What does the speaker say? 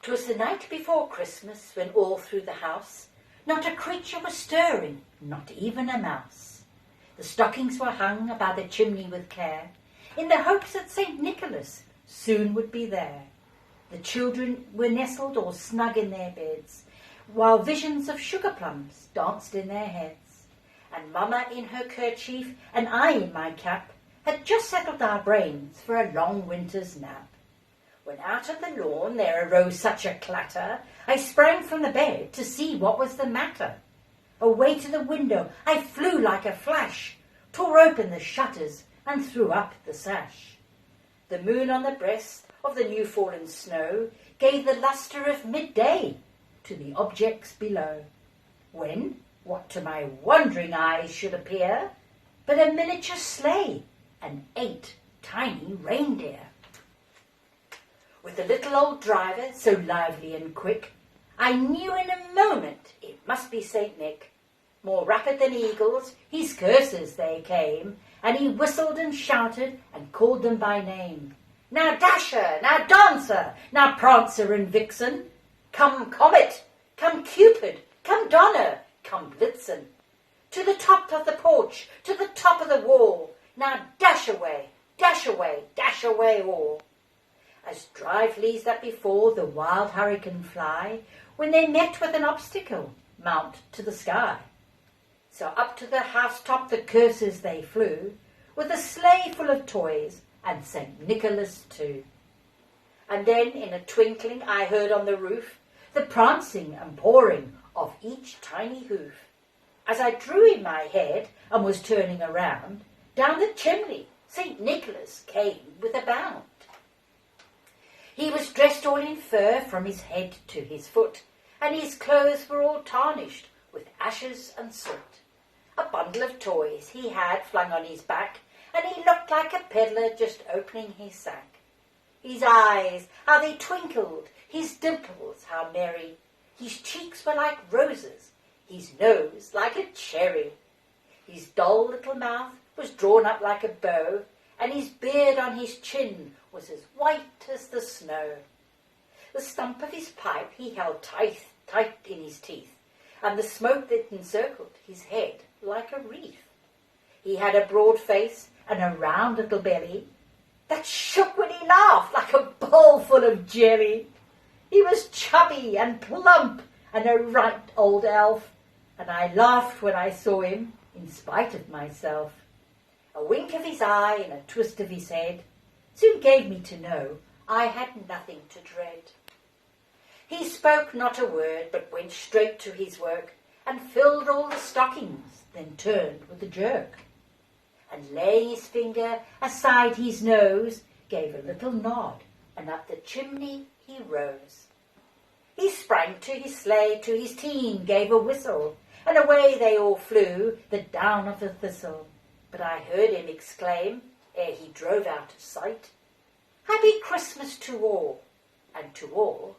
'Twas the night before Christmas, when all through the house not a creature was stirring, not even a mouse. The stockings were hung about the chimney with care, in the hopes that St. Nicholas soon would be there. The children were nestled all snug in their beds, while visions of sugar plums danced in their heads. And Mamma in her kerchief and I in my cap had just settled our brains for a long winter's nap. When out of the lawn there arose such a clatter, I sprang from the bed to see what was the matter. Away to the window I flew like a flash, tore open the shutters and threw up the sash. The moon on the breast of the new-fallen snow gave the lustre of midday to the objects below. When, what to my wondering eyes should appear, but a miniature sleigh and 8 tiny reindeer. With the little old driver so lively and quick, I knew in a moment it must be St. Nick. More rapid than eagles, his curses they came, and he whistled and shouted and called them by name. Now Dasher, now Dancer, now Prancer and Vixen, come Comet, come Cupid, come Donner, come Blitzen. To the top of the porch, to the top of the wall, now dash away, dash away, dash away all. As drivelies that before the wild hurricane fly, when they met with an obstacle, mount to the sky. So up to the housetop the curses they flew, with a sleigh full of toys, and St. Nicholas too. And then in a twinkling I heard on the roof the prancing and pawing of each tiny hoof. As I drew in my head and was turning around, down the chimney St. Nicholas came with a bound. He was dressed all in fur from his head to his foot, and his clothes were all tarnished with ashes and soot. A bundle of toys he had flung on his back, and he looked like a peddler just opening his sack. His eyes, how they twinkled, his dimples, how merry. His cheeks were like roses, his nose like a cherry. His dull little mouth was drawn up like a bow, and his beard on his chin was as white as the snow. The stump of his pipe he held tight in his teeth, and the smoke that encircled his head like a wreath. He had a broad face and a round little belly that shook when he laughed like a bowl full of jelly. He was chubby and plump and a right old elf, and I laughed when I saw him in spite of myself. A wink of his eye and a twist of his head soon gave me to know I had nothing to dread. He spoke not a word, but went straight to his work, and filled all the stockings, then turned with a jerk. And laying his finger aside his nose, gave a little nod, and up the chimney he rose. He sprang to his sleigh, to his team gave a whistle, and away they all flew, the down of the thistle. But I heard him exclaim, ere he drove out of sight, Happy Christmas to all, and to all